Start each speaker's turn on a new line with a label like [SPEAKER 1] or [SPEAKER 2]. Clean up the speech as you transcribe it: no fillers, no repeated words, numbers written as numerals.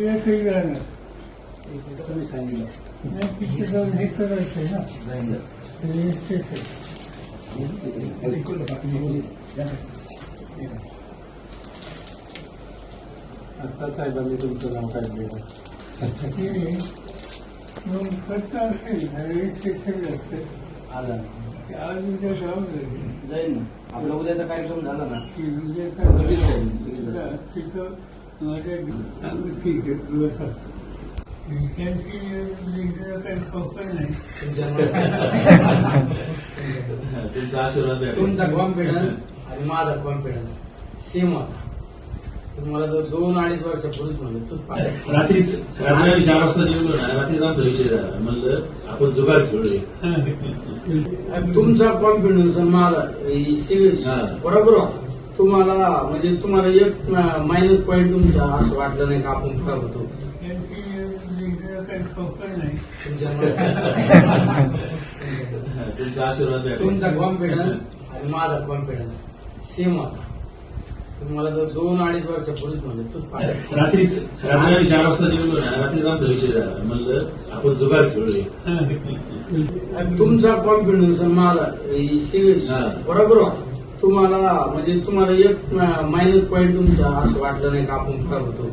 [SPEAKER 1] तुम्ही सांगितलं
[SPEAKER 2] किती जाऊन हे करायचंय ना
[SPEAKER 1] आता साहेबांनी तुमचं नाव काढलेलं
[SPEAKER 2] मग खर्च असेल रजिस्ट्रेशन असते
[SPEAKER 1] आला
[SPEAKER 2] आज उद्या जाऊन
[SPEAKER 1] जाईल ना आपला उद्याचा कार्यक्रम झाला ना
[SPEAKER 2] की उद्या तिथं माझ्या ठीक आहे दिवसात त्यांची काही खबर नाही
[SPEAKER 3] तुमचा आशीर्वाद द्या.
[SPEAKER 4] तुमचा कॉन्फिडन्स आणि माझा कॉन्फिडन्स सेम होता. तुम्हाला जर 2-2.5 वर्षापूर्वीच म्हणलं तू
[SPEAKER 3] रात्रीच रात्री 4 वाजता निघलो ना रात्रीच आमचा विषय झाला म्हणलं आपण जुगार खेळूया.
[SPEAKER 4] तुमचा कॉन्फिडन्स आणि माझा बरोबर होता. तुम्हाला म्हणजे तुम्हाला एक मायनस पॉईंट तुमचा असं वाटलं नाही का आपण खराब होतो.
[SPEAKER 2] त्यांची काही खबर नाही
[SPEAKER 3] तुमचा आशीर्वाद द्या.
[SPEAKER 4] तुमचा कॉन्फिडन्स आणि माझा कॉन्फिडन्स सेम होता. तुम्हाला जर 2-2.5 वर्षापूर्वीच म्हणलं तू
[SPEAKER 3] रात्रीच रात्री 4 वाजता निघलो ना रात्रीच आमचा विषय झाला म्हणलं आपण जुगार खेळूया.
[SPEAKER 4] तुमचा कॉन्फिडन्स आणि माझा बरोबर होता. तुम्हाला म्हणजे तुम्हाला एक मायनस पॉईंट तुमचा असं वाटलं नाही का आपण खराब होतो.